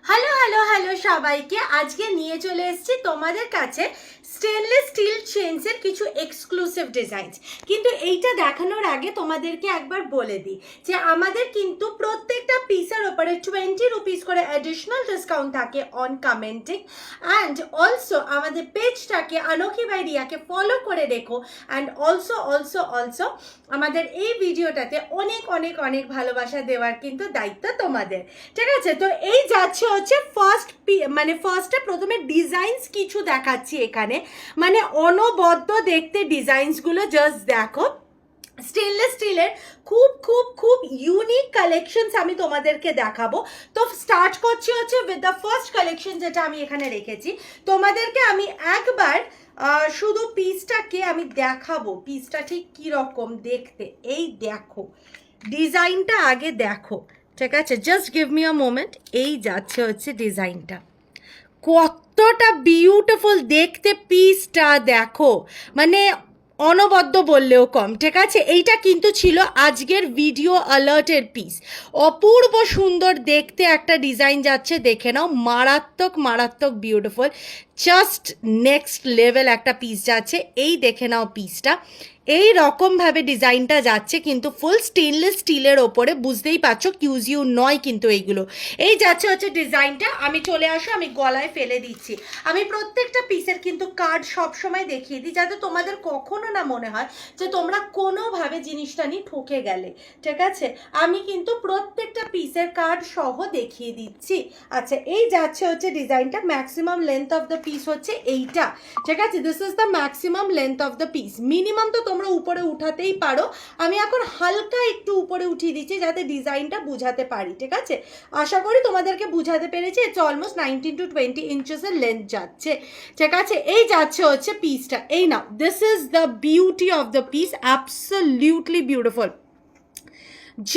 Hello hello hello সবাইকে আজকে নিয়ে চলে এসেছি তোমাদের কাছে স্টেনলেস স্টিল চেইনসের কিছু এক্সক্লুসিভ ডিজাইনস। কিন্তু এইটা দেখানোর আগে তোমাদেরকে একবার বলে দিই যে আমাদের কিন্তু প্রত্যেকটা পিসের ওপরে 20 রুপিস করে অ্যাডিশনাল ডিসকাউন্ট থাকে অন কমেন্টিং। অ্যান্ড অলসো আমাদের পেজটাকে অনোখি বাই রিয়াকে ফলো করে রেখো। অ্যান্ড অলসো আমাদের এই ভিডিওটাতে অনেক অনেক অনেক ভালোবাসা দেওয়ার কিন্তু দায়িত্ব তোমাদের। ঠিক আছে, তো এই যাচ্ছে হচ্ছে ফার্স্টে প্রথমে ডিজাইনস কিছু দেখাচ্ছি এখানে, মানে অনবদ্য দেখতে ডিজাইনসগুলো জাস্ট দেখো। স্টেনলেস স্টিলের খুব খুব খুব ইউনিক কালেকশনস আমি তোমাদেরকে দেখাবো। তো স্টার্ট করছি হচ্ছে উইথ দ্য ফার্স্ট কালেকশন যেটা আমি এখানে রেখেছি। তোমাদেরকে আমি একবার শুধু পিসটাকে আমি দেখাবো, পিসটা ঠিক কীরকম দেখতে। এই দেখো ডিজাইনটা আগে দেখো, ঠিক আছে, just give me a moment. এই যাচ্ছে হচ্ছে ডিজাইনটা, কতটা বিউটিফুল দেখতে পিসটা দেখো, মানে অনবদ্য বললেও কম। ঠিক আছে, এইটা কিন্তু ছিল আজকের ভিডিও অ্যালার্টের পিস। অপূর্ব সুন্দর দেখতে একটা ডিজাইন যাচ্ছে, দেখে নাও, মারাত্মক মারাত্মক বিউটিফুল, জাস্ট নেক্সট লেভেল একটা পিস যাচ্ছে। এই দেখে নাও পিসটা, এই রকমভাবে ডিজাইনটা যাচ্ছে কিন্তু ফুল স্টেনলেস স্টিলের ওপরে, বুঝতেই পারছো কিউজিউ নয় কিন্তু এইগুলো। এই যাচ্ছে হচ্ছে ডিজাইনটা। আমি চলে আসো, আমি গলায় ফেলে দিচ্ছি। আমি প্রত্যেকটা পিসের কিন্তু কার্ড সবসময় দেখিয়ে দিই, যাতে তোমাদের কখনো না মনে হয় যে তোমরা কোনোভাবে জিনিসটা নিয়ে ঠকে গেলে। ঠিক আছে, আমি কিন্তু প্রত্যেকটা পিসের কার্ড সহ দেখিয়ে দিচ্ছি। আচ্ছা, এই যাচ্ছে হচ্ছে ডিজাইনটা। Maximum length of the piece হচ্ছে এইটা। ঠিক আছে, this is the maximum length of the piece. Minimum তো তোমরা উপরে উঠাতেই পারো, আমি এখন হালকা একটু উপরে উঠিয়ে দিচ্ছি যাতে ডিজাইনটা বুঝাতে পারি। ঠিক আছে, আশা করি তোমাদেরকে বুঝাতে পেরেছি। ইটস অলমোস্ট 19 to 20 ইঞ্চেসের লেন্থ যাচ্ছে। ঠিক আছে, এই যাচ্ছে হচ্ছে পিসটা। এই নাও, this is the beauty of the piece, absolutely beautiful.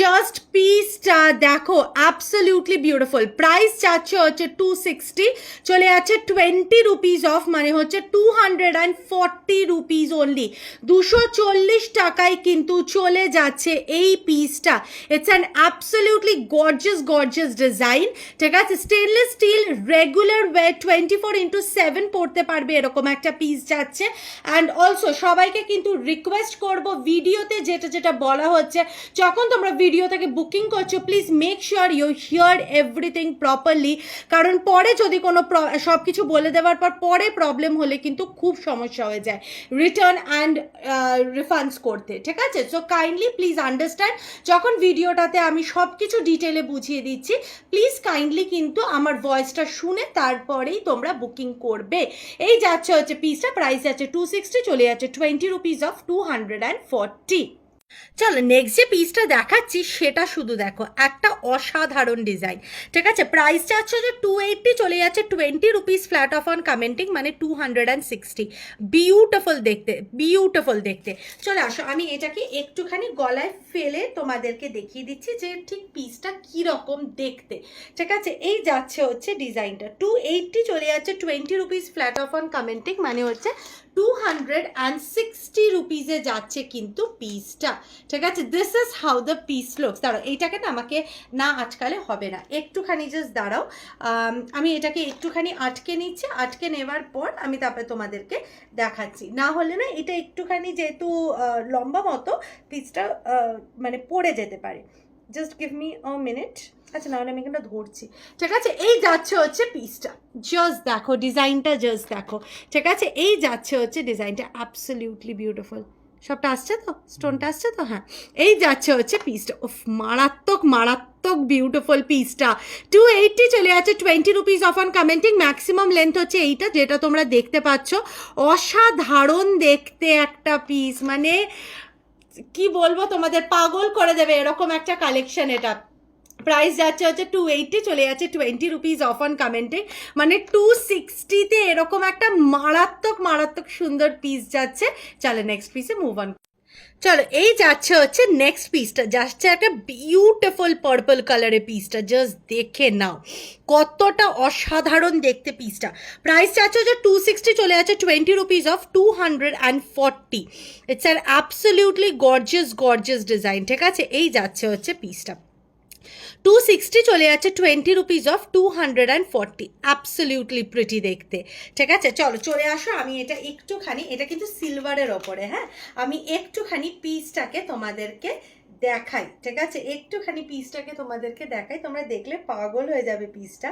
Just পিসটা দেখো, অ্যাবসলিউটলি বিউটিফুল। প্রাইস যাচ্ছে হচ্ছে 260, চলে যাচ্ছে 20 রুপিস অফ, মানে হচ্ছে 240 রুপিস অনলি। 240 টাকায় কিন্তু চলে যাচ্ছে এই পিসটা। It's an absolutely gorgeous design. ঠিক আছে, stainless steel, regular way 24x7 পড়তে পারবে এরকম একটা পিস যাচ্ছে। অ্যান্ড অলসো সবাইকে কিন্তু রিকোয়েস্ট করব, ভিডিওতে যেটা যেটা বলা হচ্ছে, যখন তোমরা ভিডিও থেকে বুকিং করছো, please make sure you hear everything properly, কারণ পরে যদি কোনো সব কিছু বলে দেওয়ার পর পরে প্রবলেম হলে কিন্তু খুব সমস্যা হয়ে যায় রিটার্ন অ্যান্ড রিফান্ডস করতে। ঠিক আছে, সো কাইন্ডলি প্লিজ আন্ডারস্ট্যান্ড, যখন ভিডিওটাতে আমি সব কিছু ডিটেলে বুঝিয়ে দিচ্ছি, প্লিজ কাইন্ডলি কিন্তু আমার ভয়েসটা শুনে তারপরেই তোমরা বুকিং করবে। এই যাচ্ছে হচ্ছে পিসটা, প্রাইস যাচ্ছে 260, চলে যাচ্ছে 20 রুপিস অফ 240। চলো নেক্সট যে পিসটা দেখাচ্ছি সেটা শুধু দেখো, একটা অসাধারণ ডিজাইন। ঠিক আছে, প্রাইস যাচ্ছে যে 280, চলে যাচ্ছে 20 rupees flat of on commenting, মানে 260। বিউটিফুল দেখতে, বিউটিফুল দেখতে। চলে আসো, আমি এটাকে একটুখানি গলায় ফেলে তোমাদেরকে দেখিয়ে দিচ্ছি যে ঠিক পিসটা কীরকম দেখতে। ঠিক আছে, এই যাচ্ছে হচ্ছে ডিজাইনটা, 280, চলে যাচ্ছে 20 rupees flat of on commenting, মানে হচ্ছে 260 রুপিসে যাচ্ছে কিন্তু পিসটা। ঠিক আছে, this is how the piece looks. দাঁড়াও, এইটাকে না আমাকে না আটকালে হবে না, একটুখানি জাস্ট দাঁড়াও। আমি এটাকে একটুখানি আটকে নিচ্ছি, আটকে নেওয়ার পর আমি তারপরে তোমাদেরকে দেখাচ্ছি। না হলে না এটা একটুখানি যেহেতু লম্বা মতো, পিসটা মানে পড়ে যেতে পারে। Just give me a minute. আচ্ছা, নাহলে আমি এখানটা ধরছি। ঠিক আছে, এই যাচ্ছে হচ্ছে পিসটা, জাস্ট দেখো ডিজাইনটা, জাস্ট দেখো। ঠিক আছে, এই যাচ্ছে হচ্ছে ডিজাইনটা, অ্যাবসলিউটলি বিউটিফুল। সবটা আসছে তো, স্টোনটা আসছে তো, হ্যাঁ। এই যাচ্ছে হচ্ছে পিসটা, উফ, মারাত্মক মারাত্মক বিউটিফুল পিসটা। 280, চলে যাচ্ছে 20 rupees of on commenting. Maximum length হচ্ছে এইটা, যেটা তোমরা দেখতে পাচ্ছ। অসাধারণ দেখতে একটা পিস, মানে কি বলবো, তোমাদের পাগল করে দেবে এরকম একটা কালেকশন এটা। প্রাইস যাচ্ছে হচ্ছে 280, চলে যাচ্ছে 20 রুপিস অফ অন কমেন্টিং, মানে 260-তে এরকম একটা মারাত্মক মারাত্মক সুন্দর পিস যাচ্ছে। চলো নেক্সট পিসে মুভ অন। চলো, এই যাচ্ছে হচ্ছে নেক্সট পিসটা, যাচ্ছে একটা বিউটিফুল পার্পল কালারের পিসটা, জাস্ট দেখে নাও কতটা অসাধারণ দেখতে পিসটা। প্রাইস যাচ্ছে হচ্ছে 260, চলে যাচ্ছে 20 rupees of 240। It's an absolutely gorgeous design. ঠিক আছে, এই যাচ্ছে হচ্ছে পিসটা। 260 চলে যাচ্ছে 20 রুপিস অফ 240, অ্যাবসলিউটলি প্রিটি দেখতে। ঠিক আছে, চলো চলে আসো। আমি এটা একটুখানি, এটা কিন্তু সিলভারের ওপরে, হ্যাঁ, আমি একটুখানি পিসটাকে তোমাদেরকে দেখাই। ঠিক আছে, একটুখানি পিসটাকে তোমাদেরকে দেখাই, তোমরা দেখলে পাগল হয়ে যাবে পিসটা।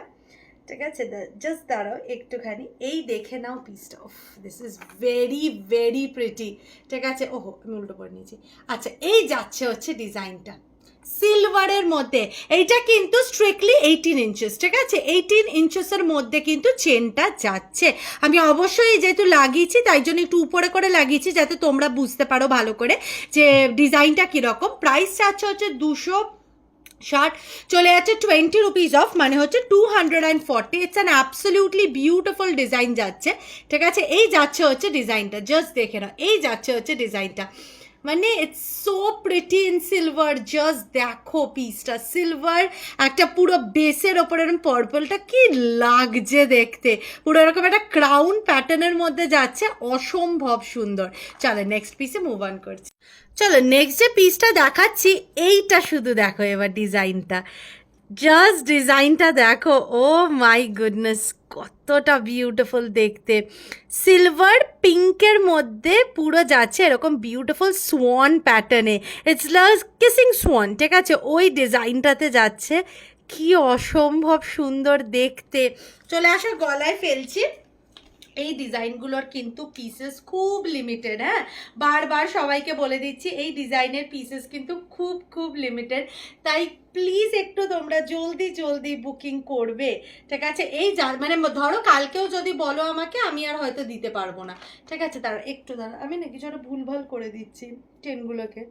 ঠিক আছে, জাস্ট দাঁড়াও একটুখানি, এই দেখে নাও পিসটা। Of, this is very very pretty. ঠিক আছে, ওহো আমি উল্টো করে নিয়েছি। আচ্ছা, এই যাচ্ছে হচ্ছে ডিজাইনটা সিলভারের মধ্যে। এইটা কিন্তু স্ট্রিক্টলি 18 ইঞ্চেস। ঠিক আছে, 18 ইঞ্চেসের মধ্যে কিন্তু চেনটা যাচ্ছে। আমি অবশ্যই যেহেতু লাগিয়েছি তাই জন্য একটু উপরে করে লাগিয়েছি যাতে তোমরা বুঝতে পারো ভালো করে যে ডিজাইনটা কীরকম। প্রাইস যাচ্ছে হচ্ছে 260, চলে যাচ্ছে 20 রুপিস অফ, মানে হচ্ছে 240। It's an absolutely beautiful design যাচ্ছে। ঠিক আছে, এই যাচ্ছে হচ্ছে ডিজাইনটা, জাস্ট দেখে নাও, এই যাচ্ছে হচ্ছে ডিজাইনটা, মানে it's so pretty in silver. Just দেখো পিসটা, সিলভার একটা পুরো বেসের ওপরে এরকম পার্পলটা কি লাগছে দেখতে, পুরো এরকম একটা ক্রাউন প্যাটার্নের মধ্যে যাচ্ছে, অসম্ভব সুন্দর। চলো নেক্সট পিসে মুভ অন করছি। চলো নেক্সট যে পিসটা দেখাচ্ছি, এইটা শুধু দেখো এবার ডিজাইনটা, জাস্ট ডিজাইনটা দেখো, ও মাই গুডনেস, কতটা বিউটিফুল দেখতে। সিলভার পিঙ্কের মধ্যে পুরো যাচ্ছে এরকম বিউটিফুল সোয়ান প্যাটার্নে, ইটস লাইক কিসিং সোয়ান। ঠিক আছে, ওই ডিজাইনটাতে যাচ্ছে, কি অসম্ভব সুন্দর দেখতে। চলে আসো গলায় ফেলছি। এই ডিজাইনগুলোর কিন্তু পিসেস খুব লিমিটেড, হ্যাঁ, বারবার সবাইকে বলে দিচ্ছি এই ডিজাইনের পিসেস কিন্তু খুব খুব লিমিটেড, তাই প্লিজ একটু তোমরা জলদি জলদি বুকিং করবে। ঠিক আছে, এই মানে ধরো কালকেও যদি বলো আমাকে, আমি আর হয়তো দিতে পারবো না। ঠিক আছে, একটু দাঁড়া, আমি না কিছু একটা ভুলভাল করে দিচ্ছি চেনগুলোকে,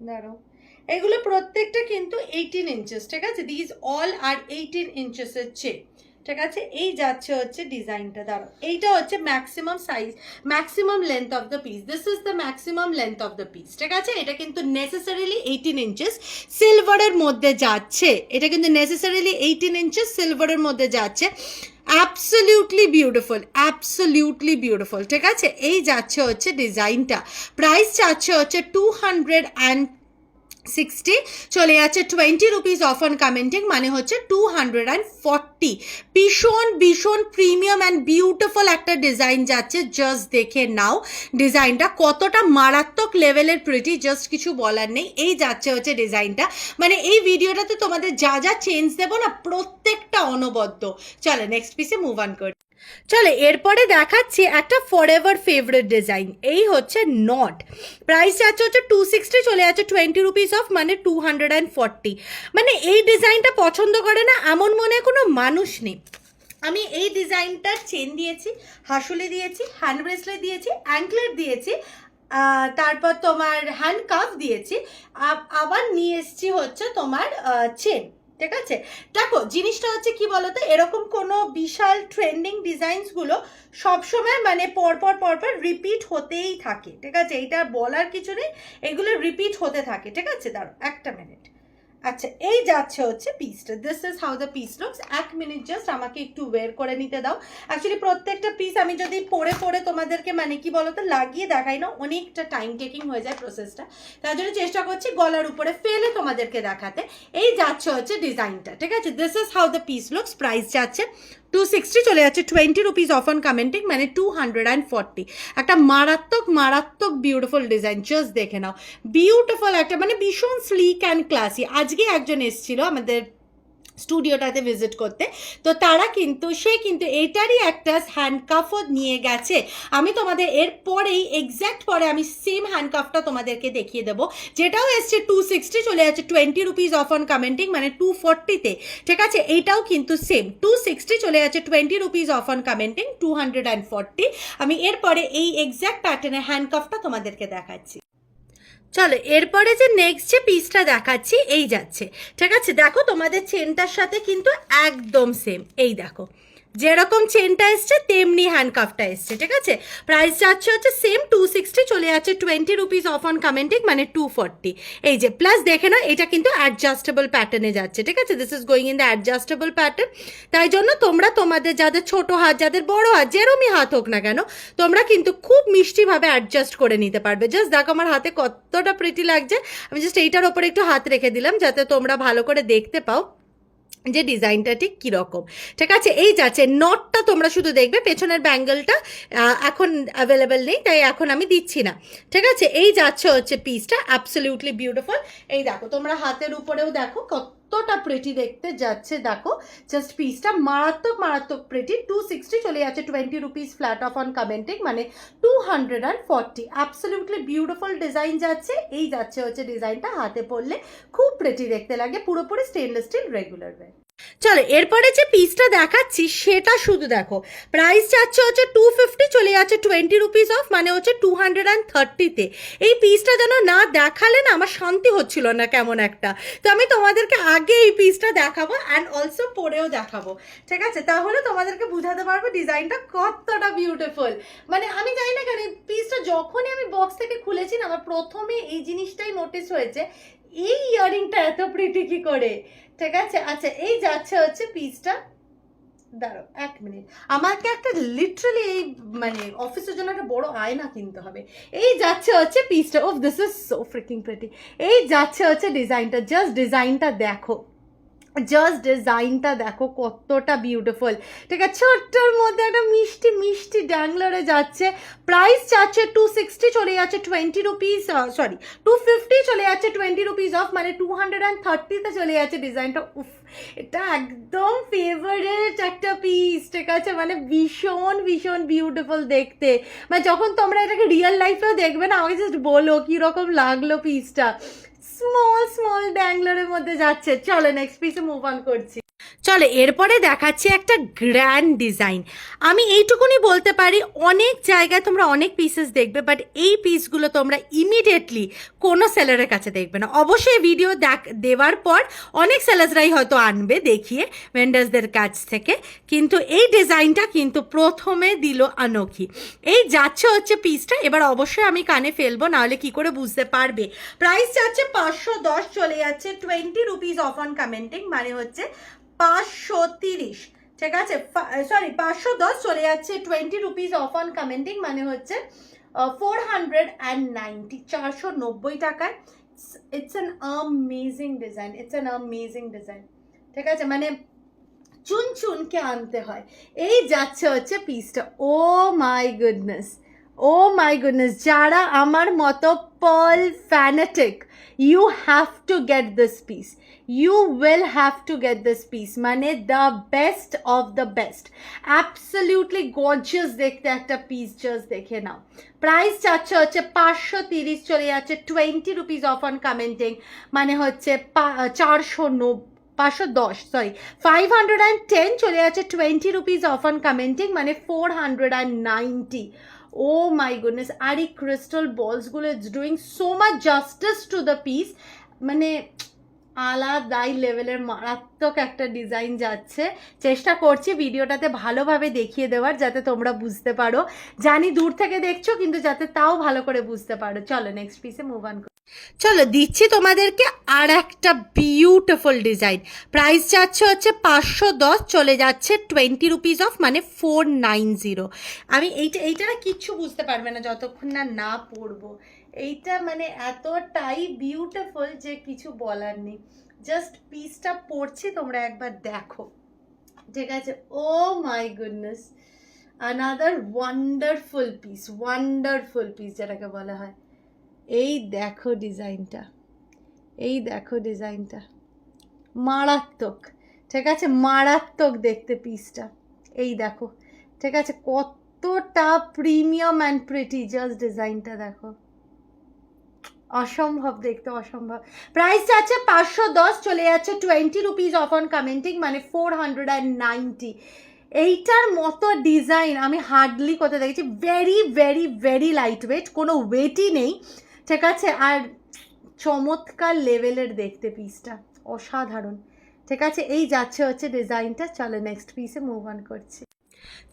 দাঁড়াও। এগুলো প্রত্যেকটা কিন্তু 18 ইঞ্চেস। ঠিক আছে, দিস অল আর 18 ইঞ্চেসের চেন। ঠিক আছে, এই যাচ্ছে হচ্ছে ডিজাইনটা, দাঁড়াও, এইটা হচ্ছে maximum size, maximum length of the piece, this is the maximum length of the piece. ঠিক আছে, এটা কিন্তু নেসেসারিলি 18 ইঞ্চেস সিলভারের মধ্যে যাচ্ছে, এটা কিন্তু নেসেসারিলি 18 ইঞ্চেস সিলভারের মধ্যে যাচ্ছে। Absolutely beautiful, absolutely beautiful. ঠিক আছে, এই যাচ্ছে হচ্ছে ডিজাইনটা, প্রাইস যাচ্ছে হচ্ছে 260, চলে যাচ্ছে 20 রুপিস অফ অন কমেন্টিং, মানে হচ্ছে 240। ভীষণ ভীষণ প্রিমিয়াম অ্যান্ড বিউটিফুল একটা ডিজাইন যাচ্ছে, জাস্ট দেখে নাও ডিজাইনটা কতটা মারাত্মক লেভেলের প্রিটি, জাস্ট কিছু বলার নেই। এই যাচ্ছে হচ্ছে ডিজাইনটা, মানে এই ভিডিওটাতে তোমাদের যা যা চেঞ্জ দেবো না প্রত্যেকটা অনবদ্য। চলো নেক্সট পিসে মুভ অন করি। চলো এরপরে দেখাচ্ছি একটা ফরএভার ফেভারিট ডিজাইন, এই হচ্ছে নট। প্রাইস যাচ্ছে হচ্ছে 260, চলে যাচ্ছে 20 রুপিস অফ, মানে 240। মানে এই ডিজাইনটা পছন্দ করে না এমন মনে কোনো মানুষ নেই। আমি এই ডিজাইনটার চেন দিয়েছি, হাসুলি দিয়েছি, হ্যান্ড ব্রেসলেট দিয়েছি, অ্যাঙ্কলেট দিয়েছি, তারপর তোমার হ্যান্ড কাফ দিয়েছি, আবার নিয়ে এসছি হচ্ছে তোমার চেন। ঠিক আছে, দেখো জিনিসটা হচ্ছে কি বলতো, এরকম কোনো বিশাল ট্রেন্ডিং ডিজাইনসগুলো সবসময় মানে পরপর পরপর রিপিট হতেই থাকে। ঠিক আছে, এইটা বলার কিছু নেই, এগুলো রিপিট হতে থাকে। ঠিক আছে, দাঁড়ো একটা মিনিট। আচ্ছা, এই যাচ্ছে হচ্ছে পিসটা, this is how the piece looks. এক মিনিট জাস্ট আমাকে একটু ওয়ের করে নিতে দাও। অ্যাকচুয়ালি প্রত্যেকটা পিস আমি যদি পরে পরে তোমাদেরকে মানে কি বলতো লাগিয়ে দেখাই না, অনেকটা টাইম টেকিং হয়ে যায় প্রসেসটা, তার জন্য চেষ্টা করছি গলার উপরে ফেলে তোমাদেরকে দেখাতে। এই যাচ্ছে হচ্ছে ডিজাইনটা। ঠিক আছে, this is how the piece looks. Price যাচ্ছে 260, চলে যাচ্ছে 20 রুপিস অফ অন কমেন্টিং, মানে 240। একটা মারাত্মক মারাত্মক বিউটিফুল ডিজাইন, জাস্ট দেখে নাও, বিউটিফুল একটা, মানে ভীষণ স্লিক অ্যান্ড ক্লাসি। আজকে একজন এসেছিল আমাদের স্টুডিওটাতে ভিজিট করতে, তো তারা কিন্তু সে কিন্তু এটারই একটা হ্যান্ডকাফও নিয়ে গেছে। আমি তোমাদের এর পরেই এক্স্যাক্ট পরে আমি সেম হ্যান্ডকাফটা তোমাদেরকে দেখিয়ে দেবো, যেটাও এসছে 260, চলে যাচ্ছে 20 রুপিস অফ অন কমেন্টিং, মানে 240-তে। ঠিক আছে, এইটাও কিন্তু সেম 260, চলে যাচ্ছে 20 রুপিস অফ অন কমেন্টিং, 240। আমি এরপরে এই এক্স্যাক্ট প্যাটার্নের হ্যান্ডকাফটা তোমাদেরকে দেখাচ্ছি। চলো এরপরে যে নেক্সট যে পিসটা দেখাচ্ছি, এই যাচ্ছে। ঠিক আছে, দেখো তোমাদের চেনটার সাথে কিন্তু একদম সেম, এই দেখো যেরকম চেনটা এসছে তেমনি হ্যান্ডকাফটা এসছে, ঠিক আছে। প্রাইস যাচ্ছে হচ্ছে সেম 260, চলে যাচ্ছে 20 রুপিস অফ অন কমেন্টিং, মানে 240। এই যে প্লাস দেখে না, এটা কিন্তু অ্যাডজাস্টেবল প্যাটার্নে যাচ্ছে, ঠিক আছে। This is going in the adjustable pattern. তাই জন্য তোমরা তোমাদের যাদের ছোট হাত, যাদের বড় হাত, যেরমই হাত হোক না কেন, তোমরা কিন্তু খুব মিষ্টিভাবে অ্যাডজাস্ট করে নিতে পারবে। জাস্ট দেখো আমার হাতে কতটা প্রিটি লাগছে। আমি জাস্ট এইটার ওপরে একটু হাত রেখে দিলাম যাতে তোমরা ভালো করে দেখতে পাও যে ডিজাইনটা ঠিক কীরকম, ঠিক আছে। এই যাচ্ছে নটটা, তোমরা শুধু দেখবে, পেছনের ব্যাঙ্গেলটা এখন অ্যাভেলেবেল নেই, তাই এখন আমি দিচ্ছি না, ঠিক আছে। এই যাচ্ছে হচ্ছে পিসটা, অ্যাবসলিউটলি বিউটিফুল। এই দেখো তোমরা হাতের উপরেও দেখো কতটা প্রিটি দেখতে যাচ্ছে, দেখো জাস্ট পিসটা মারাত্মক মারাত্মক প্রিটি। 260 চলে যাচ্ছে 20 rupees flat of on commenting, মানে 240। অ্যাবসলিউটলি বিউটিফুল ডিজাইন যাচ্ছে। এই যাচ্ছে হচ্ছে ডিজাইনটা, হাতে পরলে খুব প্রিটি দেখতে লাগে, পুরোপুরি স্টেনলেস স্টিল রেগুলার ওয়্যার। চলো এরপরে যে পিসটা দেখাচ্ছি সেটা শুধু দেখো, প্রাইস যাচ্ছে হচ্ছে 250, চলে যাচ্ছে 20 রুপিস অফ, মানে হচ্ছে 230-তে। এই পিসটা যেন না দেখালে না আমার শান্তি হচ্ছিল না কেমন একটা, তো আমি তোমাদেরকে আগে এই পিসটা দেখাবো অ্যান্ড অলসো পরেও দেখাবো, ঠিক আছে। তাহলে তোমাদেরকে বুঝাতে পারবো ডিজাইনটা কতটা বিউটিফুল। মানে আমি জানি না কেন এই পিসটা যখনই আমি বক্স থেকে খুলেছি না, আমার প্রথমে এই জিনিসটাই নোটিস হয়েছে, এই ইয়ারিংটা এত প্রিটি কি করে, ঠিক আছে। আচ্ছা এই যাচ্ছে হচ্ছে পিসটা, দাঁড়াও 1 মিনিট, আমাকে একটা লিটারালি এই মানে অফিসের জন্য একটা বড় আয়না কিনতে হবে। এই যাচ্ছে হচ্ছে পিসটা, ওফ this is so freaking pretty. এই যাচ্ছে হচ্ছে ডিজাইনটা, জাস্ট ডিজাইনটা দেখো, জাস্ট ডিজাইনটা দেখো কতটা বিউটিফুল, ঠিক আছে। ছোট্টর মধ্যে একটা মিষ্টি মিষ্টি ড্যাংলারে যাচ্ছে। প্রাইস যাচ্ছে 260, চলে যাচ্ছে 20 রুপিস, সরি 250, চলে যাচ্ছে 20 রুপিস অফ, মানে 230-তে চলে যাচ্ছে ডিজাইনটা। উফ, এটা একদম ফেভারিট একটা পিস, ঠিক আছে। মানে ভীষণ ভীষণ বিউটিফুল দেখতে। মানে যখন তোমরা এটাকে রিয়েল লাইফেও দেখবে না, আমাকে জাস্ট বলো কীরকম লাগলো পিসটা। স্মল স্মল ড্যাংলারের মধ্যে যাচ্ছে। চলো নেক্সট পিসে মুভ অন করছি। চলো এরপরে দেখাচ্ছি একটা গ্র্যান্ড ডিজাইন। আমি এইটুকুনি বলতে পারি, অনেক জায়গায় তোমরা অনেক পিসেস দেখবে, বাট এই পিসগুলো তোমরা ইমিডিয়েটলি কোনো সেলারের কাছে দেখবে না। অবশ্যই ভিডিও দেওয়ার পর অনেক সেলার্সরাই হয়তো আনবে দেখিয়ে ভেন্ডার্সদের কাছ থেকে, কিন্তু এই ডিজাইনটা কিন্তু প্রথমে দিল আনোখি। এই যাচ্ছে হচ্ছে পিসটা, এবার অবশ্যই আমি কানে ফেলবো, নাহলে কি করে বুঝতে পারবে। প্রাইস যাচ্ছে 510, চলে যাচ্ছে 20 রুপিস অফ অন কমেন্টিং, মানে হচ্ছে 530, ঠিক আছে। সরি 510, চলে যাচ্ছে 20 রুপিস অফ অন কমেন্টিং, মানে হচ্ছে 490, 490 টাকায়। It's an amazing design, it's an amazing design, ঠিক আছে। মানে চুন চুনকে আনতে হয়। এই যাচ্ছে হচ্ছে পিসটা, ও my goodness, O my goodness, যারা আমার মতো pearl fanatic, you have to get this piece, you will have to get this piece, মানে the best of the best, absolutely gorgeous দেখতে একটা পিস, জাস্ট দেখে নাও। প্রাইস যাচ্ছে হচ্ছে 530, চলে যাচ্ছে 20 রুপিস অফ অন কমেন্টিং, মানে হচ্ছে 510, সরি 510, চলে যাচ্ছে 20 রুপিস অফ অন কমেন্টিং, মানে 490। ও মাই গুডনেস, আর এই ক্রিস্টাল বলসগুলো it's doing so much justice to the piece, মানে আলাদাই লেভেলের মারাত্মক একটা ডিজাইন যাচ্ছে। চেষ্টা করছি ভিডিওটাতে ভালোভাবে দেখিয়ে দেওয়ার, যাতে তোমরা বুঝতে পারো। জানি দূর থেকে দেখছো, কিন্তু যাতে তাও ভালো করে বুঝতে পারো। চলো নেক্সট পিসে মুভ অন। চলো দিচ্ছি তোমাদেরকে আর একটা বিউটিফুল ডিজাইন। প্রাইস যাচ্ছে হচ্ছে 510, চলে যাচ্ছে 20 রুপিস অফ, মানে 490। আমি এইটা না কিচ্ছু বুঝতে পারবে না যতক্ষণ না পরবো। এইটা মানে এতটাই বিউটিফুল যে কিছু বলার নেই। জাস্ট পিসটা পরছি, তোমরা একবার দেখো, ঠিক আছে। Oh my goodness, another wonderful piece যেটাকে বলা হয়। এই দেখো ডিজাইনটা, এই দেখো ডিজাইনটা, মারাত্মক, ঠিক আছে, মারাত্মক দেখতে পিসটা। এই দেখো, ঠিক আছে, কতটা প্রিমিয়াম অ্যান্ড প্রিটি, জাস্ট ডিজাইনটা দেখো, অসম্ভব দেখতে, অসম্ভব। প্রাইস আছে 510, চলে যাচ্ছে 20 রুপিস অফ অন কমেন্টিং, মানে 490। এইটার মতো ডিজাইন আমি হার্ডলি কোথাও দেখেছি। Very very very light weight, কোনো ওয়েটই নেই, ঠিক আছে। আর চমৎকার লেভেলের দেখতে পিসটা, অসাধারণ। ঠিক আছে, এই যাচ্ছে হচ্ছে ডিজাইনটা। চলো নেক্সট পিসে মুভ অন করছি।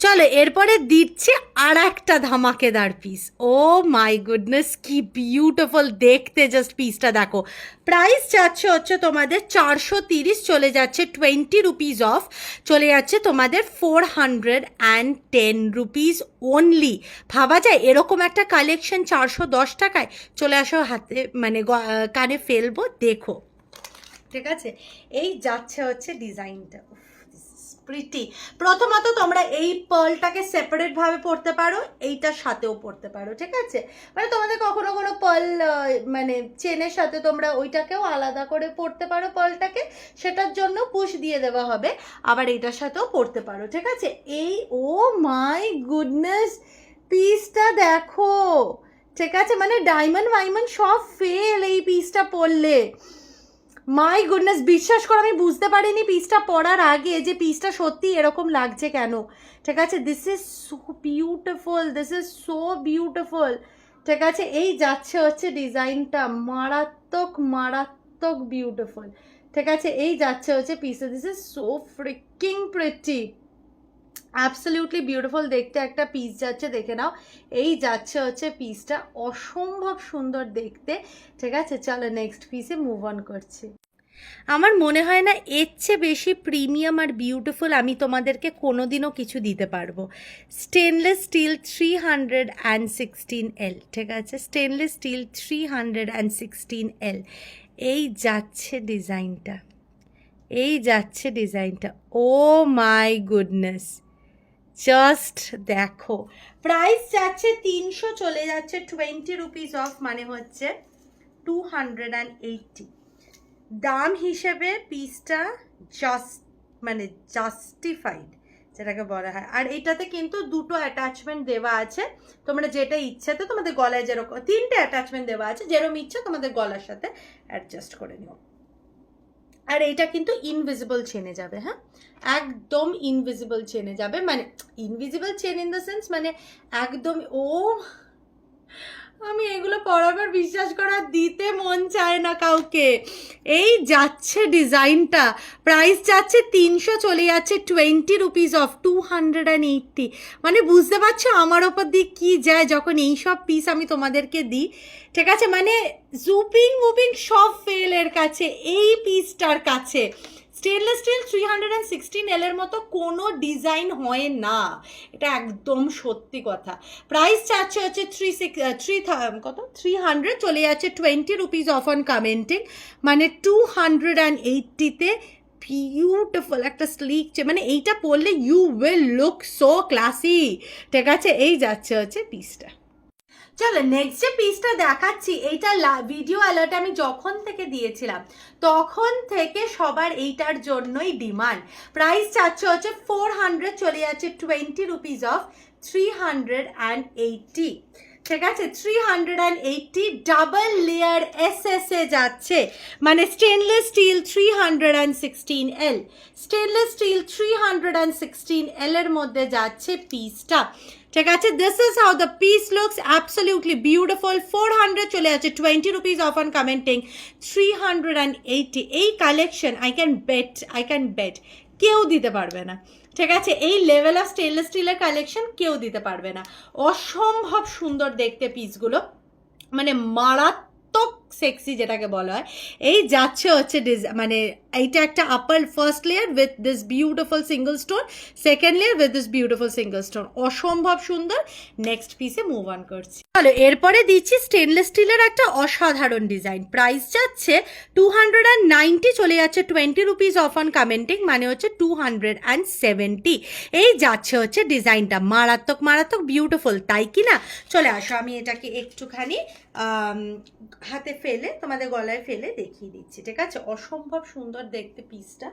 চলো এরপরে দিচ্ছি আর একটা ধামাকেদার পিস। ও মাই গুডনেস, কি বিউটিফুল দেখতে, জাস্ট পিসটা দেখো। প্রাইস যাচ্ছে হচ্ছে তোমাদের 430, চলে যাচ্ছে 20 রুপিস অফ, চলে যাচ্ছে তোমাদের 410 রুপিস অনলি। ভাবা যায় এরকম একটা কালেকশন 410 টাকায়? চলে আসো, হাতে মানে কানে ফেলবো, দেখো। ঠিক আছে, এই যাচ্ছে হচ্ছে ডিজাইনটা, প্রিটি। প্রথমত তোমরা এই পার্লটাকে সেপারেটভাবে পরতে পারো, এইটার সাথেও পরতে পারো। ঠিক আছে, মানে তোমাদের কখনো কোনো পার্ল মানে চেনের সাথে তোমরা ওইটাকেও আলাদা করে পরতে পারো পার্লটাকে, সেটার জন্য পুশ দিয়ে দেওয়া হবে। আবার এইটার সাথেও পরতে পারো। ঠিক আছে, এই ও মাই গুডনেস, পিসটা দেখো। ঠিক আছে, মানে ডায়মন্ড ওয়াইমন্ড সব ফেল এই পিসটা পরলে। মাই গুডনেস, বিশ্বাস করো আমি বুঝতে পারিনি পিসটা পরার আগে যে পিসটা সত্যি এরকম লাগছে কেন। ঠিক আছে, this is so beautiful, this is so beautiful. ঠিক আছে, এই যাচ্ছে হচ্ছে ডিজাইনটা, মারাত্মক মারাত্মক বিউটিফুল। ঠিক আছে, এই যাচ্ছে হচ্ছে পিসটা, this is so freaking pretty, absolutely beautiful দেখতে একটা পিস যাচ্ছে, দেখে নাও। এই যাচ্ছে হচ্ছে পিসটা, অসম্ভব সুন্দর দেখতে। ঠিক আছে, চলো নেক্সট পিসে মুভ অন করছি। আমার মনে হয় না এর চেয়ে বেশি প্রিমিয়াম আর বিউটিফুল আমি তোমাদেরকে কোনোদিনও কিছু দিতে পারবো। Stainless steel 316L। ঠিক আছে, স্টেনলেস স্টিল 316L। এই যাচ্ছে ডিজাইনটা, এই যাচ্ছে ডিজাইনটা, ও মাই গুডনেস, জাস্ট দেখো। প্রাইস যাচ্ছে 300, চলে যাচ্ছে 20 রুপিস অফ, মানে হচ্ছে 280। দাম হিসেবে পিসটা মানে জাস্টিফাইড যেটাকে বলা হয়। আর এটাতে কিন্তু দুটো অ্যাটাচমেন্ট দেওয়া আছে, তোমরা যেটা ইচ্ছাতে তোমাদের গলায় যেরকম, 3টে অ্যাটাচমেন্ট দেওয়া আছে, যেরকম ইচ্ছা তোমাদের গলার সাথে অ্যাডজাস্ট করে নিও। আর এইটা কিন্তু ইনভিজিবল চেনে যাবে, হ্যাঁ একদম ইনভিজিবল চেনে যাবে, মানে invisible chain in the sense মানে একদম। ও আমি এগুলো পরাবার বিশ্বাস করা দিতে মন চায় না কাউকে। এই যাচ্ছে ডিজাইনটা, প্রাইস যাচ্ছে 300, চলে যাচ্ছে 20 রুপিস অফ, 280। মানে বুঝতে পারছো আমার ওপর দিয়ে কী যায় যখন এই সব পিস আমি তোমাদেরকে দিই। ঠিক আছে, মানে জুপিং মুপিং সব ফেল এর কাছে, এই পিসটার কাছে। স্টেনলেস স্টিল 316L এর মতো কোনো ডিজাইন হয় না, এটা একদম সত্যি কথা। প্রাইস চাচ্ছে হচ্ছে 300, চলে যাচ্ছে 20 রুপিস অফ অন কমেন্টিং, মানে 280-তে বিউটিফুল একটা স্লিক, মানে এইটা পরলে you will look so classy. ঠিক আছে, এই যাচ্ছে হচ্ছে পিসটা। চলো নেক্সট যে পিসটা দেখাচ্ছি, এইটা ভিডিও অ্যালার্ট আমি যখন থেকে দিয়েছিলাম তখন থেকে সবার এইটার জন্যই ডিমান্ড। প্রাইস চাচ্ছে হচ্ছে 400, চলে যাচ্ছে 20 রুপিস অফ, 380। ঠিক আছে, 380 ডাবল লেয়ার এসএসএ যাচ্ছে, মানে stainless steel 316L, stainless steel 316L এর মধ্যে যাচ্ছে পিসটা। ঠিক আছে, this is how the piece looks, absolutely beautiful. 400, চলে যাচ্ছে 20 রুপিস অফ অন কমেন্টিং, 380। এই কালেকশন আই ক্যান বেট কেউ দিতে পারবে না। ঠিক আছে, এই লেভেল অফ স্টেনলেস স্টিলের কালেকশন কেউ দিতে পারবে না। অসম্ভব সুন্দর দেখতে পিসগুলো, মানে মারাত্মক সেক্সি যেটাকে বলা হয়। এই যাচ্ছে হচ্ছে মানে এইটা একটা upper first layer with this beautiful single stone, second layer with this beautiful single stone, অসম্ভব সুন্দর। নেক্সট পিসে মুভ অন করছি। চলো এরপরে দিচ্ছি স্টেনলেস স্টিলের একটা অসাধারণ ডিজাইন। প্রাইস যাচ্ছে 290, চলে যাচ্ছে 20 রুপিস অফ অন কমেন্টিং, মানে হচ্ছে 270। এই যাচ্ছে হচ্ছে ডিজাইনটা, মারাত্মক মারাত্মক বিউটিফুল, তাই কি না? চলে আসো, আমি এটাকে একটুখানি হাতে ফেলে তোমাদের গলায় ফেলে দেখিয়ে দিচ্ছি। ঠিক আছে, অসম্ভব সুন্দর দেখতে পিসটা,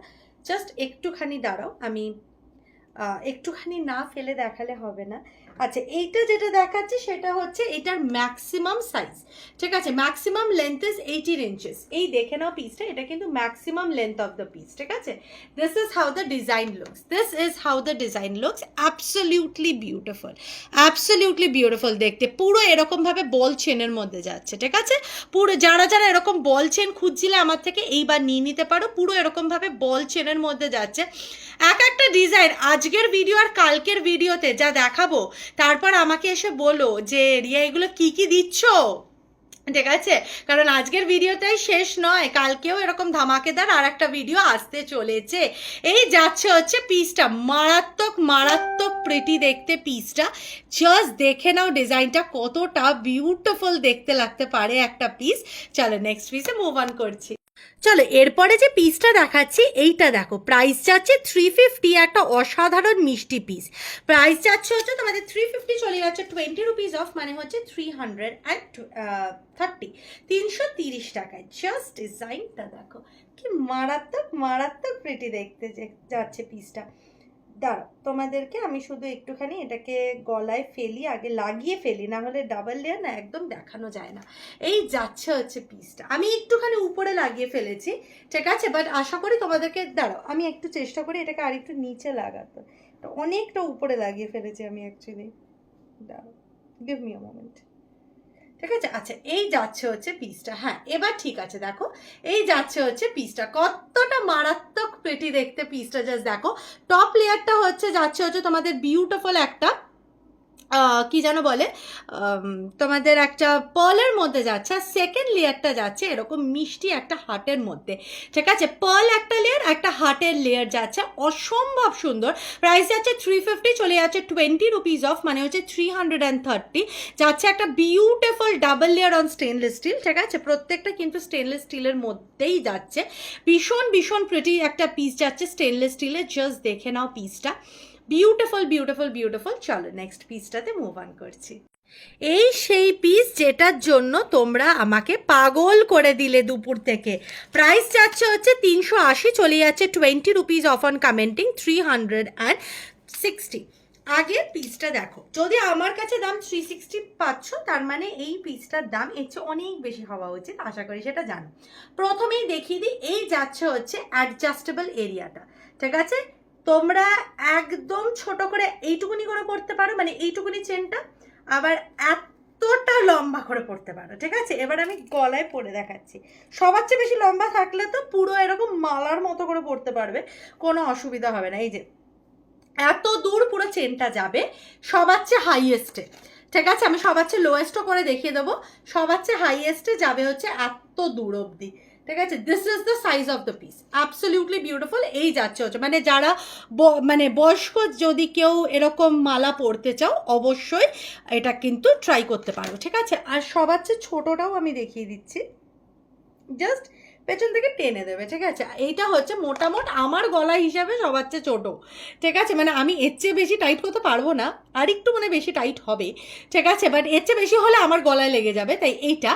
জাস্ট একটুখানি দাঁড়াও, আমি একটুখানি না ফেলে দেখালে হবে না। আচ্ছা, এইটা যেটা দেখাচ্ছে সেটা হচ্ছে এটার ম্যাক্সিমাম সাইজ, ঠিক আছে? Maximum length is 18 inches. এই দেখে নাও পিসটা, এটা কিন্তু maximum length of the piece, ঠিক আছে? This is how the design looks, this is how the design looks. Absolutely beautiful, absolutely beautiful দেখতে। পুরো এরকমভাবে বল চেনের মধ্যে যাচ্ছে, ঠিক আছে? পুরো যারা যারা এরকম বল চেন খুঁজছিলে আমার থেকে এইবার নিয়ে নিতে পারো। পুরো এরকমভাবে বল চেনের মধ্যে যাচ্ছে। এক একটা ডিজাইন আজকের ভিডিও আর কালকের ভিডিওতে যা দেখাবো, তারপর আমাকে এসে বলো যে রিয়া এগুলো কি কি দিচ্ছ, ঠিক আছে? কারণ আজকের ভিডিওটাই শেষ নয়, কালকেও এরকম ধামাকেদার আর একটা ভিডিও আসতে চলেছে। এই যাচ্ছে হচ্ছে পিসটা, মারাত্মক মারাত্মক প্রিটি দেখতে পিসটা। জাস্ট দেখে নাও ডিজাইনটা কতটা বিউটিফুল দেখতে লাগতে পারে একটা পিস। চলো নেক্সট পিসে মুভ অন করছি। চলো এরপরে যে পিসটা দেখাচ্ছি এইটা দেখো, প্রাইস যাচ্ছে 350, একটা অসাধারণ মিষ্টি পিস। প্রাইস যাচ্ছে হচ্ছে তোমাদের 350 চলে যাচ্ছে 20 রুপিস অফ, মানে হচ্ছে 330 টাকায়। জাস্ট ডিজাইনটা দেখো কি মারাত্মক মারাত্মক প্রিটি দেখতে যাচ্ছে পিসটা। দাঁড়াও তোমাদেরকে আমি শুধু একটুখানি এটাকে গলায় ফেলি, আগে লাগিয়ে ফেলি, না হলে ডাবল লেয়ার না একদম দেখানো যায় না। এই যাচ্ছে হচ্ছে পিসটা, আমি একটুখানি উপরে লাগিয়ে ফেলেছি, ঠিক আছে? বাট আশা করি তোমাদেরকে, দাঁড়াও আমি একটু চেষ্টা করি এটাকে আর একটু নিচে লাগাতে, অনেকটা উপরে লাগিয়ে ফেলেছি আমি অ্যাকচুয়ালি। দাঁড়াও, গিভ মি আ মোমেন্ট, ঠিক আছে? আচ্ছা, এই যাচ্ছে হচ্ছে পিসটা। হ্যাঁ এবার ঠিক আছে, দেখো এই যাচ্ছে হচ্ছে পিসটা, কতটা মারাত্মক প্রিটি দেখতে পিসটা। জাস্ট দেখো, টপ লেয়ারটা হচ্ছে যাচ্ছে হচ্ছে তোমাদের বিউটিফুল একটা কি যেন বলে, তোমাদের একটা পার্লের মধ্যে যাচ্ছে, আর সেকেন্ড লেয়ারটা যাচ্ছে এরকম মিষ্টি একটা হার্টের মধ্যে, ঠিক আছে? পার্ল একটা লেয়ার, একটা হার্টের লেয়ার যাচ্ছে, অসম্ভব সুন্দর। প্রাইস যাচ্ছে 350, চলে যাচ্ছে 20 রুপিস অফ, মানে হচ্ছে 330 যাচ্ছে। একটা beautiful double layer on stainless steel, ঠিক আছে? প্রত্যেকটা কিন্তু স্টেনলেস স্টিলের মধ্যেই যাচ্ছে। ভীষণ ভীষণ প্রিটি একটা পিস যাচ্ছে স্টেনলেস স্টিলের। জাস্ট দেখে নাও পিসটা, বিউটিফুল বিউটিফুল বিউটিফুল। চলো নেক্সট পিসটাতে মুভ অন করছি। এই সেই পিস যেটার জন্য তোমরা আমাকে পাগল করে দিলে দুপুর থেকে। প্রাইস যাচ্ছে হচ্ছে 380, চলে যাচ্ছে 20 রুপিস অফ অন কমেন্টিং 360। আগে পিসটা দেখো, যদি আমার কাছে দাম 360 পাচ্ছ, তার মানে এই পিসটার দাম এর চেয়ে অনেক বেশি হওয়া উচিত, আশা করি সেটা জানো। প্রথমেই দেখিয়ে দিই, এই যাচ্ছে হচ্ছে অ্যাডজাস্টেবল এরিয়াটা, ঠিক আছে? তোমরা একদম ছোট করে এইটুকুনি করে পড়তে পারো, মানে এইটুকুনি চেনটা, আবার এতটা লম্বা করে পড়তে পারো, ঠিক আছে? এবার আমি গলায় পরে দেখাচ্ছি। সবার চেয়ে বেশি লম্বা থাকলে তো পুরো এরকম মালার মতো করে পড়তে পারবে, কোনো অসুবিধা হবে না। এই যে এত দূর পুরো চেনটা যাবে, সবার চেয়ে হাইয়েস্টে, ঠিক আছে? আমি সবার চেয়ে লোয়েস্টও করে দেখিয়ে দেবো, সবার চেয়ে হাইয়েস্টে যাবে হচ্ছে এত দূর অবধি, ঠিক আছে? This is the size of the piece, absolutely beautiful. এই যাচ্ছে হচ্ছে, মানে যারা মানে বয়স্ক যদি কেউ এরকম মালা পরতে চাও, অবশ্যই এটা কিন্তু ট্রাই করতে পারো, ঠিক আছে? আর সবার চেয়ে ছোটোটাও আমি দেখিয়ে দিচ্ছি, জাস্ট পেছন থেকে টেনে দেবে, ঠিক আছে? এইটা হচ্ছে মোটামুট আমার গলা হিসাবে সবার চেয়ে ছোটো, ঠিক আছে? মানে আমি এর চেয়ে বেশি টাইট করতে পারবো না, আর একটু মানে বেশি টাইট হবে, ঠিক আছে? বাট এর চেয়ে বেশি হলে আমার গলায় লেগে যাবে, তাই এইটা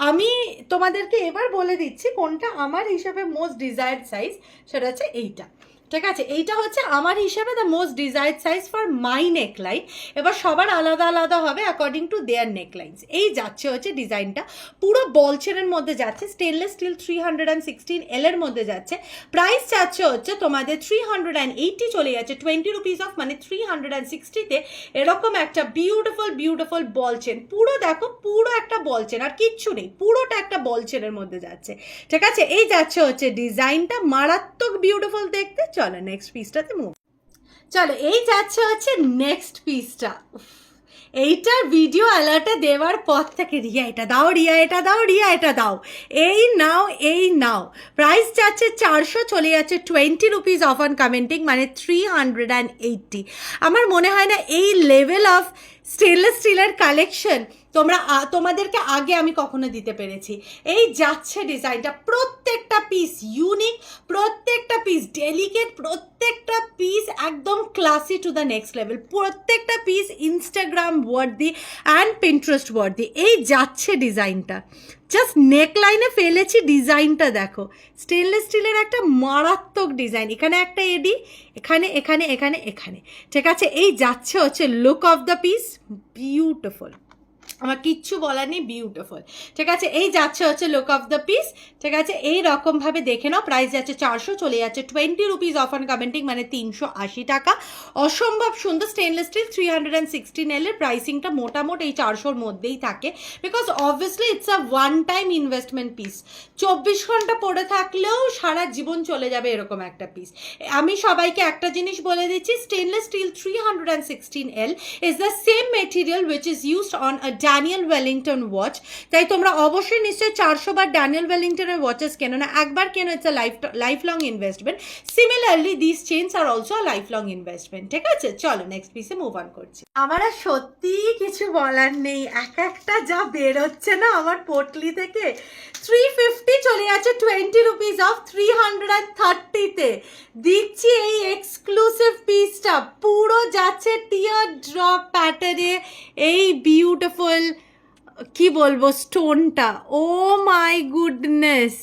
আমি তোমাদেরকে এবার বলে দিচ্ছি কোনটা আমার হিসাবে মোস্ট ডিজায়ার্ড সাইজ, সেটা হচ্ছে এইটা, ঠিক আছে? এইটা হচ্ছে আমার হিসাবে the most desired size for my neckline. এবার সবার আলাদা আলাদা হবে অ্যাকর্ডিং টু দেয়ার নেকলাইন্স। এই যাচ্ছে হচ্ছে ডিজাইনটা, পুরো বল চেনের মধ্যে যাচ্ছে, স্টেনলেস স্টিল 316 এর মধ্যে যাচ্ছে। প্রাইস যাচ্ছে হচ্ছে তোমাদের 380, চলে যাচ্ছে 20 রুপিস অফ, মানে 360-তে এরকম একটা বিউটিফুল বিউটিফুল বল চেন। পুরো দেখো, পুরো একটা বল চেন, আর কিচ্ছু নেই, পুরোটা একটা বল চেনের মধ্যে যাচ্ছে, ঠিক আছে? এই যাচ্ছে হচ্ছে ডিজাইনটা, মারাত্মক বিউটিফুল দেখতে। চলো নেক্সট পিসটাতে মুভ। চলো এই যাচ্ছে হচ্ছে নেক্সট পিসটা। এইটার ভিডিও অ্যালার্টে দেওয়ার পর থেকে রিয়া এটা দাও, রিয়া এটা দাও, রিয়া এটা দাও, এই নাও এই নাও। প্রাইস যাচ্ছে 400, চলে যাচ্ছে 20 রুপিস অফ অন কমেন্টিং, মানে 380। আমার মনে হয় না এই লেভেল অফ স্টেনলেস স্টিলের কালেকশন তোমাদেরকে আগে আমি কখনো দিতে পেরেছি। এই যাচ্ছে ডিজাইনটা, প্রত্যেকটা পিস ইউনিক, প্রত্যেকটা পিস ডেলিকেট, প্রত্যেকটা পিস একদম classy to the next level, প্রত্যেকটা piece Instagram worthy and Pinterest worthy. এই যাচ্ছে ডিজাইনটা, জাস্ট নেকলাইনে ফেলেছি, ডিজাইনটা দেখো, স্টেনলেস স্টিলের একটা মারাত্মক ডিজাইন, এখানে একটা এডি, এখানে এখানে এখানে এখানে, ঠিক আছে। এই যাচ্ছে হচ্ছে look of the piece, beautiful, আমার কিচ্ছু বলার নেই, বিউটিফুল, ঠিক আছে। এই যাচ্ছে হচ্ছে লুক অফ দ্য পিস, ঠিক আছে। এই রকমভাবে দেখে নাও, প্রাইস যাচ্ছে 400, চলে যাচ্ছে 20 রুপিস অফ অন কমেন্টিং, মানে 380 টাকা। অসম্ভব সুন্দর স্টেনলেস স্টিল 316 এর প্রাইসিংটা মোটামুটি এই 400-র মধ্যেই থাকে, because obviously it's a one time investment piece. 24 ঘন্টা পরে থাকলেও সারা জীবন চলে যাবে এরকম একটা পিস। আমি সবাইকে একটা জিনিস বলে দিচ্ছি, stainless steel 316L is the same material which is used on a Daniel Wellington watch. তাই তোমরা অবশ্যই নিশ্চয়ই 400 বার ড্যানিয়েল ওয়েলিংটনের ওয়াচেস কেনো না, একবার কেনো, it's a life long investment. Similarly this chains are also a life long investment, ঠিক আছে। চলো নেক্সট পিসে মুভ অন করছি। আমার আর সত্যিই কিছু বলার নেই, এক একটা যা বেরোচ্ছে না আমার পটলি থেকে। 350 চলে যাচ্ছে 20 রুপিস অফ 330-তে দিচ্ছি এই এক্সক্লুসিভ পিসটা, পুরো যাচ্ছে টিয়ার ড্রপ প্যাটার্নে, এই বিউটিফুল কি বলবো স্টোনটা, ও মাই গুডনেস,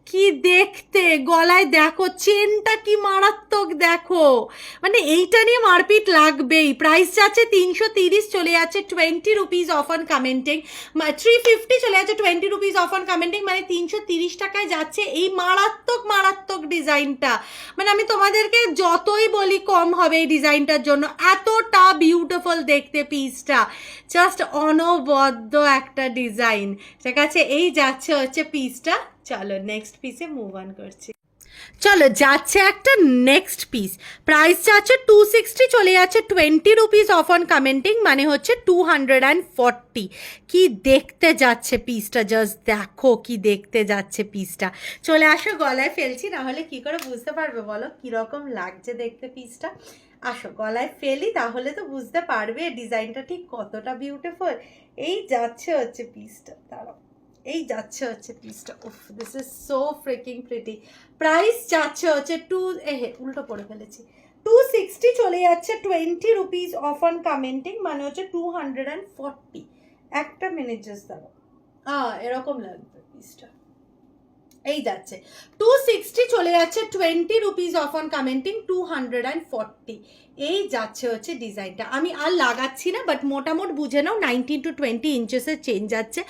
কি দেখতে, গলায় দেখো চেনটা কি মারাত্মক দেখো, মানে এইটা নিয়ে মারপিট লাগবেই। প্রাইস যাচ্ছে 330, চলে যাচ্ছে 20 রুপিস অফ অন কমেন্টিং, 350 চলে যাচ্ছে 20 রুপিস অফ অন কমেন্টিং, মানে 330 টাকায় যাচ্ছে এই মারাত্মক মারাত্মক ডিজাইনটা। মানে আমি তোমাদেরকে যতই বলি কম হবে এই ডিজাইনটার জন্য, এতটা বিউটিফুল দেখতে পিসটা, জাস্ট অনবদ্য একটা ডিজাইন, ঠিক আছে। এই যাচ্ছে হচ্ছে পিসটা। চলো নেক্সট পিসে মুভ অন করছি। চলো যাচ্ছে একটা নেক্সট পিস, প্রাইস যাচ্ছে 260, চলে যাচ্ছে 20 রুপিস অফ অন কমেন্টিং, মানে হচ্ছে 240। কি দেখতে যাচ্ছে পিসটা, জাস্ট দেখো কি দেখতে যাচ্ছে পিসটা। চলে আসো, গলায় ফেলছি, না হলে কি করে বুঝতে পারবে বলো কীরকম লাগছে দেখতে পিসটা। আসো গলায় ফেলি, তাহলে তো বুঝতে পারবে ডিজাইনটা ঠিক কতটা বিউটিফুল। এই যাচ্ছে হচ্ছে পিসটা, দাঁড়াও, এই যাচ্ছে হচ্ছে পিসটা, উফ this is so freaking pretty. Price যাচ্ছে হচ্ছে উল্টো পড়ে ফেলেছি, 260 চলে যাচ্ছে 20 রুপিস অফ অন কমেন্টিং, মানে হচ্ছে 240। একটা মিনিট জাস্ট দাঁড়াও, এরকম লাগবে পিসটা। এই যাচ্ছে 260, চলে যাচ্ছে 20 রুপিস অফ অন কমেন্টিং, 240। এই যাচ্ছে হচ্ছে ডিজাইনটা, আমি আর লাগাচ্ছি না, বাট মোটামুটি বুঝে নাও 19 to 20 ইঞ্চেসের চেঞ্জ যাচ্ছে।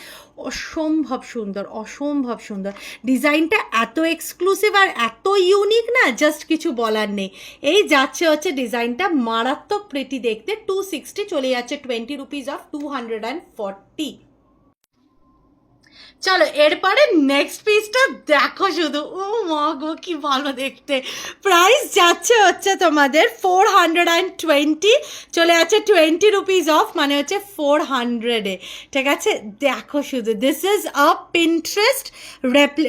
অসম্ভব সুন্দর, অসম্ভব সুন্দর ডিজাইনটা, এত এক্সক্লুসিভ আর এত ইউনিক না, জাস্ট কিছু বলার নেই। এই যাচ্ছে হচ্ছে ডিজাইনটা, মারাত্মক প্রিটি দেখতে। 260 চলে যাচ্ছে 20 রুপিস অফ 240। চলো এরপরে নেক্সট পিসটা দেখো শুধু, ও মা গো কি ভালো দেখতে। প্রাইস যাচ্ছে হচ্ছে তোমাদের 420, চলে যাচ্ছে 20 রুপিস অফ, মানে হচ্ছে 400-এ, ঠিক আছে। দেখো শুধু, দিস ইজ আ পিন্টারেস্ট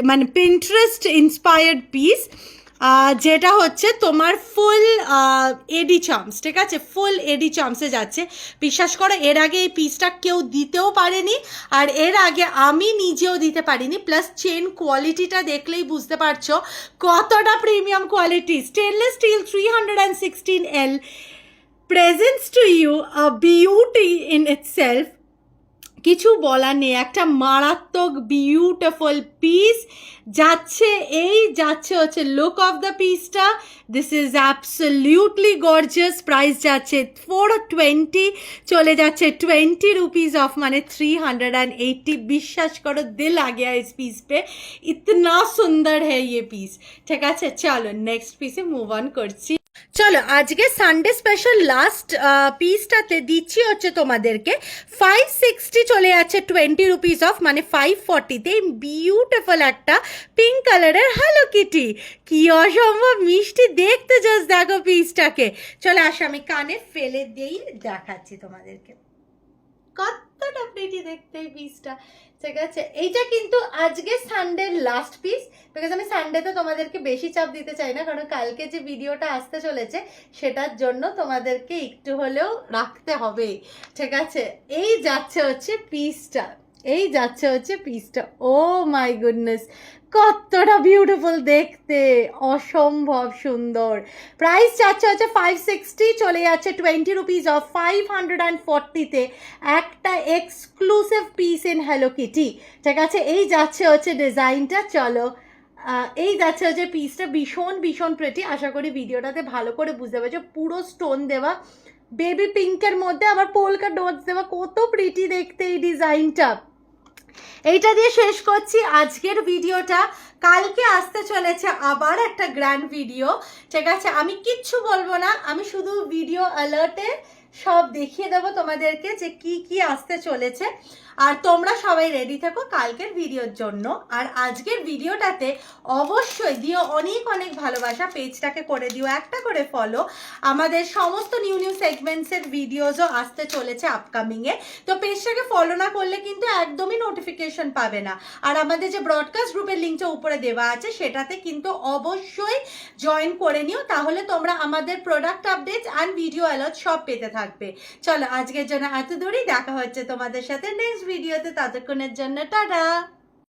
মানে পিন্টারেস্ট ইন্সপায়ার্ড পিস, যেটা হচ্ছে তোমার ফুল এডি চার্মস, ঠিক আছে, ফুল এডি চার্মসে যাচ্ছে। বিশ্বাস করো এর আগে এই পিসটা কেউ দিতেও পারেনি, আর এর আগে আমি নিজেও দিতে পারিনি। প্লাস চেন কোয়ালিটিটা দেখলেই বুঝতে পারছো কতটা premium quality. Stainless steel 316L presents to you a beauty in itself, কিছু বলার নেই, একটা মারাত্মক বিউটিফুল পিস যাচ্ছে। এই যাচ্ছে হচ্ছে লুক অফ দ্য পিসটা, this is absolutely gorgeous. Price যাচ্ছে 420, চলে যাচ্ছে 20 রুপিস অফ, মানে 380। বিশ্বাস করো দিল आ गया इस पीस पे, इतना सुंदर है ये पीस, ঠিক আছে। চলো নেক্সট পিসে মুভ অন করছি। চলো আজকে সানডে স্পেশাল লাস্ট পিসটাতে দিচ্ছি হচ্ছে তোমাদেরকে 560, চলে যাচ্ছে 20 রুপিস অফ, মানে 540-তে বিউটিফুল একটা পিঙ্ক কালারের হ্যালো কিটি। কি অসম্ভব মিষ্টি দেখতে, জাস্ট দেখো পিসটাকে। চলে আসো আমি কানে ফেলে দিয়েই দেখাচ্ছি তোমাদেরকে কতটা প্রিটি দেখতে এই পিসটা, ঠিক আছে। এইটা কিন্তু আজকে সানডের লাস্ট পিস, বিকজ আমি সানডেতে তোমাদেরকে বেশি চাপ দিতে চাই না, কারণ কালকে যে ভিডিওটা আসতে চলেছে সেটার জন্য তোমাদেরকে একটু হলেও রাখতে হবে, ঠিক আছে। এই যাচ্ছে হচ্ছে পিসটা, এই যাচ্ছে হচ্ছে পিসটা, ও মাই গুডনেস, কতটা বিউটিফুল দেখতে, অসম্ভব সুন্দর। প্রাইস যাচ্ছে হচ্ছে 560, চলে যাচ্ছে 20 রুপিস অফ 540-তে একটা exclusive piece in hello Kitty. ঠিক আছে, এই যাচ্ছে হচ্ছে ডিজাইনটা। চলো এই যাচ্ছে হচ্ছে পিসটা, ভীষণ ভীষণ প্রেটি। আশা করি ভিডিওটাতে ভালো করে বুঝতে পারছো, পুরো স্টোন দেওয়া, বেবি পিঙ্কের মধ্যে আবার পোলকা ডটস দেওয়া, কত প্রিটি দেখতে এই ডিজাইনটা। এইটা দিয়ে শেষ করছি আজকের ভিডিওটা। কালকে আসতে চলেছে আবার একটা গ্র্যান্ড ভিডিও। ঠিক আছে, আমি কিচ্ছু বলবো না, আমি শুধু ভিডিও অ্যালার্টে সব দেখিয়ে দেবো তোমাদেরকে যে কি কি আসতে চলেছে। আর তোমরা সবাই রেডি থাকো কালকের ভিডিওর জন্য। আর আজকের ভিডিওটাতে অবশ্যই দিও অনেক অনেক ভালোবাসা, পেজটাকে করে দিও একটা করে ফলো। আমাদের সমস্ত নিউ নিউ সেগমেন্টসের ভিডিওসও আসতে চলেছে আপকামিংয়ে, তো পেজটাকে ফলো না করলে কিন্তু একদমই নোটিফিকেশন পাবে না। আর আমাদের যে ব্রডকাস্ট গ্রুপের লিঙ্কটা উপরে দেওয়া আছে সেটাতে কিন্তু অবশ্যই জয়েন করে নিও, তাহলে তোমরা আমাদের product updates and video alert সব পেতে থাকবে। চলো আজকের জন্য এত দূরই, দেখা হচ্ছে তোমাদের সাথে নেক্সট ভিডিওতে, ততক্ষণের জন্য টাটা।